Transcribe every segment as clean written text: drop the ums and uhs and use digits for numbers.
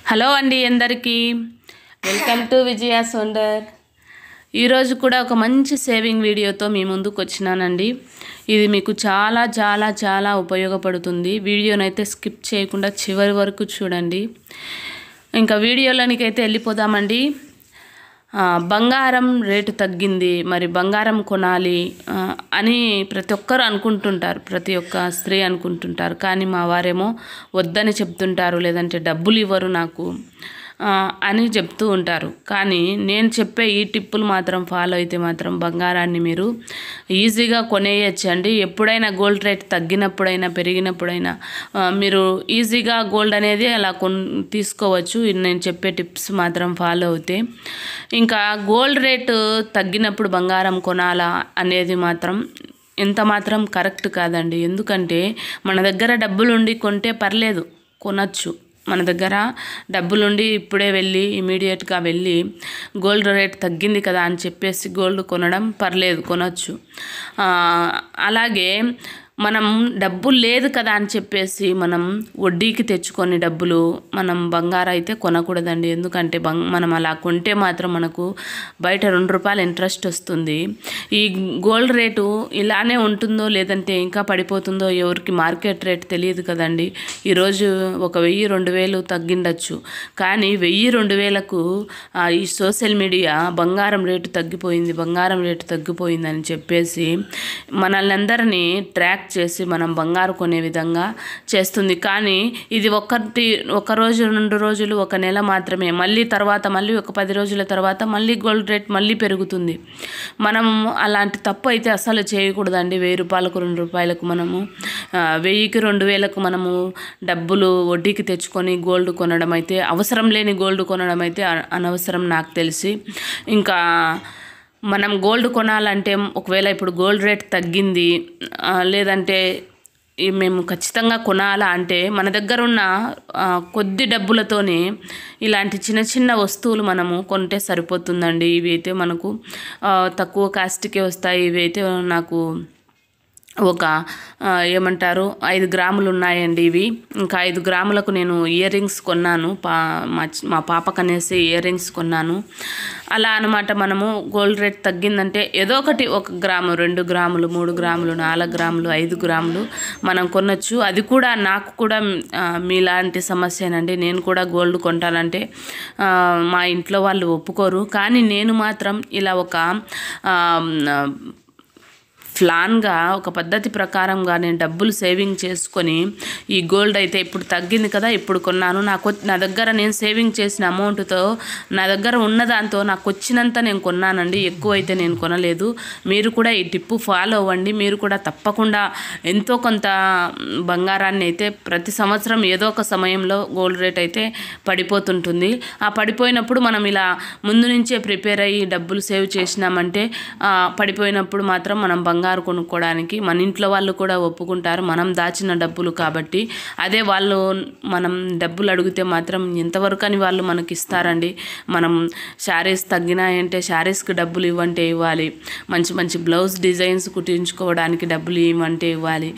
Hello అండి అందరికీ welcome to Vijaya's wonder. ఈరోజు కూడా ఒక మంచి సేవింగ్ వీడియోతో మీ ముందుకు వచ్చినానండి. ఇది మీకు చాలా చాలా చాలా ఉపయోగపడుతుంది. వీడియోనైతే స్కిప్ చేయకుండా చివరి వరకు చూడండి. ఇంకా వీడియోలోనికైతే వెళ్ళిపోదామండి. బంగారం రేటు తగ్గింది, మరి బంగారం కొనాలి అని ప్రతి ఒక్కరు అనుకుంటుంటారు, ప్రతి ఒక్క స్త్రీ అనుకుంటుంటారు. కానీ మా వారేమో వద్దని చెప్తుంటారు, లేదంటే డబ్బులు ఇవ్వరు నాకు అని చెప్తూ ఉంటారు. కానీ నేను చెప్పే ఈ టిప్పులు మాత్రం ఫాలో అయితే మాత్రం బంగారాన్ని మీరు ఈజీగా కొనేయచ్చండి. ఎప్పుడైనా గోల్డ్ రేట్ తగ్గినప్పుడైనా పెరిగినప్పుడైనా మీరు ఈజీగా గోల్డ్ అనేది అలా తీసుకోవచ్చు. నేను చెప్పే టిప్స్ మాత్రం ఫాలో అవుతే. ఇంకా గోల్డ్ రేటు తగ్గినప్పుడు బంగారం కొనాలా అనేది మాత్రం ఎంత మాత్రం కరెక్ట్ కాదండి. ఎందుకంటే మన దగ్గర డబ్బులు ఉండి కొంటే పర్లేదు, కొనచ్చు. మన దగ్గర డబ్బులుండి ఇప్పుడే వెళ్ళి ఇమీడియట్గా వెళ్ళి గోల్డ్ రేట్ తగ్గింది కదా అని చెప్పేసి గోల్డ్ కొనడం పర్లేదు, కొనచ్చు. అలాగే మనం డబ్బులు లేదు కదా అని చెప్పేసి మనం వడ్డీకి తెచ్చుకొని డబ్బులు మనం బంగారం అయితే కొనకూడదండి. ఎందుకంటే మనం అలా కొంటే మాత్రం మనకు బయట ₹2 ఇంట్రెస్ట్ వస్తుంది. ఈ గోల్డ్ రేటు ఇలానే ఉంటుందో లేదంటే ఇంకా పడిపోతుందో ఎవరికి మార్కెట్ రేట్ తెలియదు కదండి. ఈరోజు 1000-2000 తగ్గిండొచ్చు, కానీ 1000-2000కు ఈ సోషల్ మీడియా బంగారం రేటు తగ్గిపోయింది అని చెప్పేసి మనల్ని అందరినీ ట్రాక్ చేసి మనం బంగారు కొనే విధంగా చేస్తుంది. కానీ ఇది ఒక రోజు 2 రోజులు, ఒక నెల మాత్రమే. మళ్ళీ ఒక 10 రోజుల తర్వాత మళ్ళీ గోల్డ్ రేట్ మళ్ళీ పెరుగుతుంది. మనం అలాంటి తప్పు అయితే అసలు చేయకూడదండి. ₹1000కు ₹2కు మనము 1000కి 2000కు మనము డబ్బులు వడ్డీకి తెచ్చుకొని గోల్డ్ కొనడం అయితే, అవసరం లేని గోల్డ్ కొనడం అయితే అనవసరం నాకు తెలిసి. ఇంకా మనం గోల్డ్ కొనాలంటే ఒకవేళ ఇప్పుడు గోల్డ్ రేట్ తగ్గింది లేదంటే మేము ఖచ్చితంగా కొనాలా అంటే మన దగ్గర ఉన్న కొద్ది డబ్బులతోనే ఇలాంటి చిన్న చిన్న వస్తువులు మనము కొంటే సరిపోతుందండి. ఇవి అయితే మనకు తక్కువ కాస్ట్కే వస్తాయి. ఇవి అయితే నాకు ఒక 5 గ్రాములు ఉన్నాయండి ఇవి. ఇంకా 5 గ్రాములకు నేను ఇయర్ రింగ్స్ కొన్నాను. మా పాపకు అనేసి ఇయర్ రింగ్స్ కొన్నాను. అలా అనమాట. మనము గోల్డ్ రేట్ తగ్గిందంటే ఏదో ఒకటి 1 గ్రాము, 2 గ్రాములు, 3 గ్రాములు, 4 గ్రాములు, 5 గ్రాములు మనం కొనొచ్చు. అది కూడా నాకు కూడా మీలాంటి సమస్యనండి. నేను కూడా గోల్డ్ కొంటానంటే మా ఇంట్లో వాళ్ళు ఒప్పుకోరు. కానీ నేను మాత్రం ఇలా ఒక ప్లాన్గా, ఒక పద్ధతి ప్రకారంగా నేను డబ్బులు సేవింగ్ చేసుకొని ఈ గోల్డ్ అయితే ఇప్పుడు తగ్గింది కదా ఇప్పుడు కొన్నాను. నా దగ్గర నేను సేవింగ్ చేసిన అమౌంట్తో, నా దగ్గర ఉన్న దాంతో నాకు వచ్చినంత నేను కొన్నానండి. ఎక్కువ అయితే నేను కొనలేదు. మీరు కూడా ఈ టిప్పు ఫాలో అవ్వండి. మీరు కూడా తప్పకుండా ఎంతో కొంత బంగారాన్ని అయితే ప్రతి సంవత్సరం ఏదో ఒక సమయంలో గోల్డ్ రేట్ అయితే పడిపోతుంటుంది. ఆ పడిపోయినప్పుడు మనం ఇలా ముందు నుంచే ప్రిపేర్ అయ్యి డబ్బులు సేవ్ చేసినామంటే పడిపోయినప్పుడు మాత్రం మనం బంగారు కొనుక్కోవడానికి మన ఇంట్లో వాళ్ళు కూడా ఒప్పుకుంటారు, మనం దాచిన డబ్బులు కాబట్టి. అదే వాళ్ళు మనం డబ్బులు అడిగితే మాత్రం ఎంతవరకు అని వాళ్ళు మనకి ఇస్తారండి. మనం శారీస్ తగ్గినాయంటే శారీస్కి డబ్బులు ఇవ్వంటే ఇవ్వాలి, మంచి మంచి బ్లౌజ్ డిజైన్స్ కుట్టించుకోవడానికి డబ్బులు ఇవ్వంటే ఇవ్వాలి.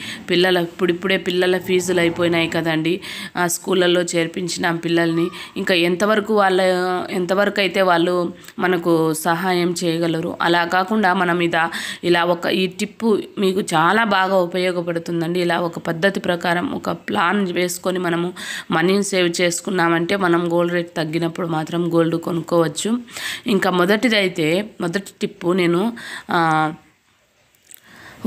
ఇప్పుడిప్పుడే పిల్లల ఫీజులు అయిపోయినాయి కదండి, స్కూళ్ళల్లో చేర్పించిన పిల్లల్ని. ఇంకా ఎంతవరకు అయితే వాళ్ళు మనకు సహాయం చేయగలరు. అలా కాకుండా మనం ఇలా ఈ టిప్పు మీకు చాలా బాగా ఉపయోగపడుతుందండి. ఇలా ఒక పద్ధతి ప్రకారం ఒక ప్లాన్ వేసుకొని మనము మనీని సేవ్ చేసుకున్నామంటే మనం గోల్డ్ రేట్ తగ్గినప్పుడు మాత్రం గోల్డ్ కొనుక్కోవచ్చు. ఇంకా మొదటి టిప్పు నేను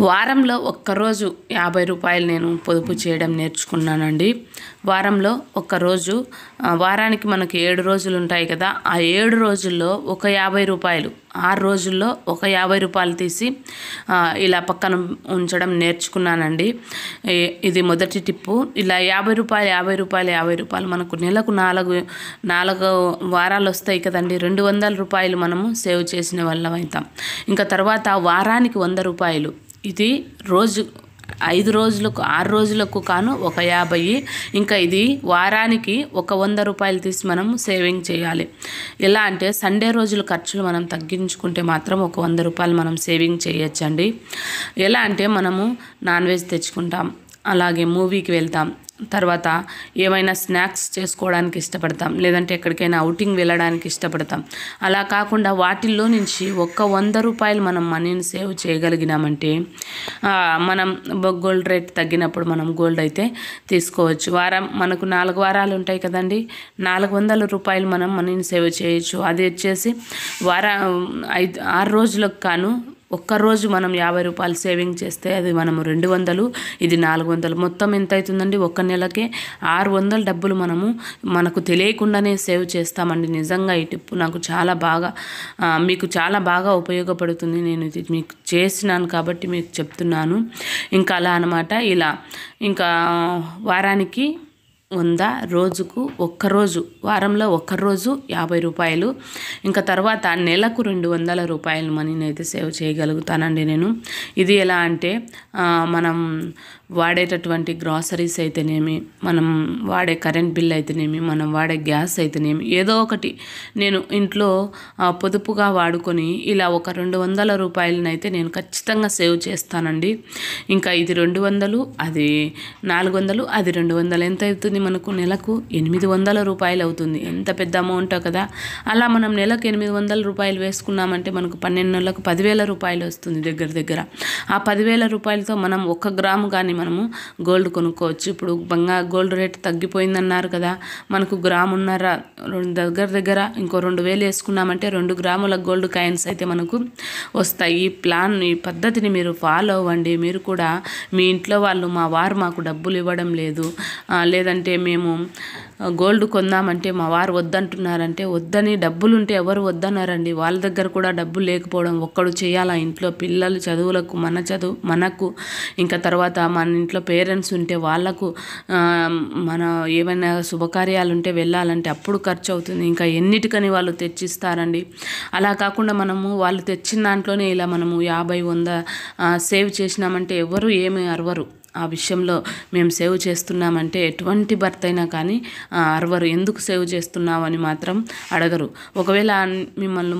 వారంలో ఒక్కరోజు ₹50 నేను పొదుపు చేయడం నేర్చుకున్నానండి. వారంలో ఒక్కరోజు, వారానికి మనకి 7 రోజులు ఉంటాయి కదా, ఆ 7 రోజుల్లో ఒక ₹50, 6 రోజుల్లో ఒక ₹50 తీసి ఇలా పక్కన ఉంచడం నేర్చుకున్నానండి. ఇది మొదటి టిప్పు. ఇలా ₹50 మనకు నెలకు 4 వారాలు వస్తాయి కదండి. ₹200 మనము సేవ్ చేసిన వాళ్ళం అవుతాం. ఇంకా తర్వాత వారానికి ₹100. ఇది 5 రోజులకు 6 రోజులకు కాను ఒక 50. ఇంకా ఇది వారానికి ఒక ₹100 తీసి మనం సేవింగ్ చేయాలి. ఎలా అంటే సండే రోజుల ఖర్చులు మనం తగ్గించుకుంటే మాత్రం ఒక ₹100 మనం సేవింగ్ చేయొచ్చండి. ఎలా అంటే మనము నాన్ వెజ్ తెచ్చుకుంటాం, అలాగే మూవీకి వెళ్తాం, తర్వాత ఏమైనా స్నాక్స్ చేసుకోవడానికి ఇష్టపడతాం, లేదంటే ఎక్కడికైనా అవుటింగ్ వెళ్ళడానికి ఇష్టపడతాం. అలా కాకుండా వాటిల్లో నుంచి ఒక్క 100 రూపాయలు మనం మనీని సేవ్ చేయగలిగినామంటే మనం గోల్డ్ రేట్ తగ్గినప్పుడు మనం గోల్డ్ అయితే తీసుకోవచ్చు. మనకు 4 వారాలు ఉంటాయి కదండి, 400 రూపాయలు మనం మనీని సేవ్ చేయొచ్చు. అది వచ్చేసి 6 రోజులకు కాను ఒక్కరోజు మనం 50 రూపాయలు సేవింగ్ చేస్తే అది మనము 200, ఇది 400, మొత్తం ఎంత అవుతుందండి? ఒక్క నెలకే 600 డబ్బులు మనకు తెలియకుండానే సేవ్ చేస్తామండి. నిజంగా ఈ టిప్ నాకు చాలా బాగా మీకు చాలా బాగా ఉపయోగపడుతుంది. నేను ఇది మీకు చేసినాను కాబట్టి మీకు చెప్తున్నాను. ఇంకా అలా అనమాట. ఇలా ఇంకా వారానికి 100, రోజుకు ఒక్కరోజు, వారంలో ఒక్కరోజు 50 రూపాయలు, ఇంకా తర్వాత నెలకు 200 రూపాయలు మనీని అయితే సేవ్ చేయగలుగుతానండి నేను. ఇది ఎలా అంటే మనం వాడేటటువంటి గ్రాసరీస్ అయితేనేమి, మనం వాడే కరెంట్ బిల్ అయితేనేమి, మనం వాడే గ్యాస్ అయితేనేమి, ఏదో ఒకటి నేను ఇంట్లో పొదుపుగా వాడుకొని ఇలా ఒక 200 రూపాయలనైతే నేను ఖచ్చితంగా సేవ్ చేస్తానండి. ఇంకా ఇది 200, అది 400, అది 200 ఎంత అవుతుంది? మనకు నెలకు 800 రూపాయలు అవుతుంది. ఎంత పెద్ద అమౌంట్ కదా. అలా మనం నెలకు 800 రూపాయలు వేసుకున్నామంటే మనకు 12 నెలలకు 10,000 రూపాయలు వస్తుంది దగ్గర. ఆ 10,000 రూపాయలతో మనం 1 గ్రాము కానీ మనము గోల్డ్ కొనుక్కోవచ్చు. ఇప్పుడు గోల్డ్ రేట్ తగ్గిపోయిందన్నారు కదా, మనకు గ్రామున్నర దగ్గర ఇంకో 2,000 వేసుకున్నామంటే 2 గ్రాముల గోల్డ్ కాయిన్స్ అయితే మనకు వస్తాయి. ఈ పద్ధతిని మీరు ఫాలో అవ్వండి. మీరు కూడా మీ ఇంట్లో వాళ్ళు, మా వారు మాకు డబ్బులు ఇవ్వడం లేదు, లేదంటే మేము గోల్డ్ కొందామంటే మా వారు వద్దంటున్నారంటే, వద్దని డబ్బులు ఉంటే ఎవరు వద్దన్నారండి? వాళ్ళ దగ్గర కూడా డబ్బులు లేకపోవడం ఒక్కడు చేయాలా? ఇంట్లో పిల్లలు చదువులకు, మనకు, ఇంకా తర్వాత మన ఇంట్లో పేరెంట్స్ ఉంటే వాళ్ళకు, మన ఏమైనా శుభకార్యాలు ఉంటే వెళ్ళాలంటే అప్పుడు ఖర్చు అవుతుంది. ఇంకా ఎన్నిటికని వాళ్ళు తెచ్చిస్తారండి. అలా కాకుండా మనము వాళ్ళు తెచ్చిన దాంట్లోనే ఇలా మనము 50, 100 సేవ్ చేసినామంటే ఎవరు ఏమి అరవరు. ఆ విషయంలో మేము సేవ్ చేస్తున్నామంటే ఎటువంటి భర్త అయినా కానీ అరవరు. ఎందుకు సేవ్ చేస్తున్నామని మాత్రం అడగరు. ఒకవేళ మిమ్మల్ని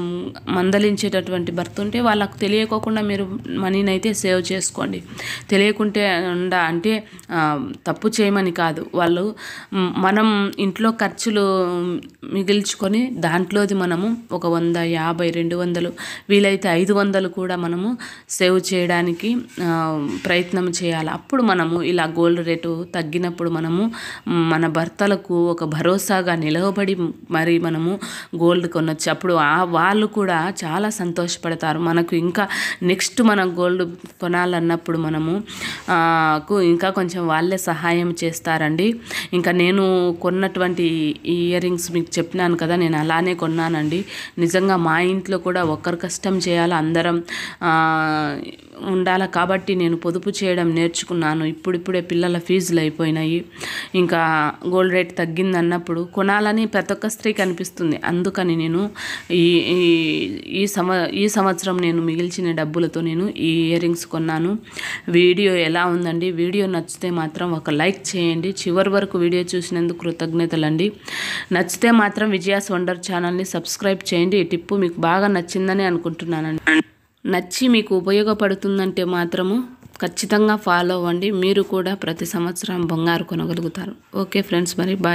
మందలించేటటువంటి భర్త ఉంటే వాళ్ళకు తెలియకోకుండా మీరు మనీని అయితే సేవ్ చేసుకోండి. తెలియకుంటే అంటే తప్పు చేయమని కాదు, వాళ్ళు మనం ఇంట్లో ఖర్చులు మిగిల్చుకొని దాంట్లోది మనము ఒక 100, 50, 200, వీలైతే 500 కూడా మనము సేవ్ చేయడానికి ప్రయత్నం చేయాలి. అప్పుడు మనము ఇలా గోల్డ్ రేటు తగ్గినప్పుడు మనము మన భర్తలకు ఒక భరోసాగా నిలవబడి మరి మనము గోల్డ్ కొనొచ్చు. అప్పుడు వాళ్ళు కూడా చాలా సంతోషపడతారు. మనకు ఇంకా నెక్స్ట్ మనం గోల్డ్ కొనాలన్నప్పుడు మనము ఇంకా కొంచెం వాళ్ళే సహాయం చేస్తారండి. ఇంకా నేను కొన్నటువంటి ఇయర్ రింగ్స్ మీకు చెప్పినాను కదా, నేను అలానే కొన్నానండి. నిజంగా మా ఇంట్లో కూడా ఒక్కరు కష్టం చేయాలి, అందరం ఉండాలి కాబట్టి నేను పొదుపు చేయడం నేర్చుకున్నాను. ఇప్పుడిప్పుడే పిల్లల ఫీజులు అయిపోయినాయి. ఇంకా గోల్డ్ రేట్ తగ్గింది అన్నప్పుడు కొనాలని ప్రతి ఒక్క స్త్రీకి అనిపిస్తుంది. అందుకని నేను ఈ సంవత్సరం నేను మిగిల్చిన డబ్బులతో నేను ఈ ఇయర్ రింగ్స్ కొన్నాను. వీడియో ఎలా ఉందండి? వీడియో నచ్చితే మాత్రం ఒక లైక్ చేయండి. చివరి వరకు వీడియో చూసినందుకు కృతజ్ఞతలండి. నచ్చితే మాత్రం విజయాస్ వండర్ ఛానల్ని సబ్స్క్రైబ్ చేయండి. ఈ టిప్పు మీకు బాగా నచ్చిందని అనుకుంటున్నానండి. నచ్చి మీకు ఉపయోగపడుతుందంటే మాత్రము ఖచ్చితంగా ఫాలో అవ్వండి. మీరు కూడా ప్రతి సంవత్సరం బంగారు కొనగలుగుతారు. ఓకే ఫ్రెండ్స్, మరి బాయ్.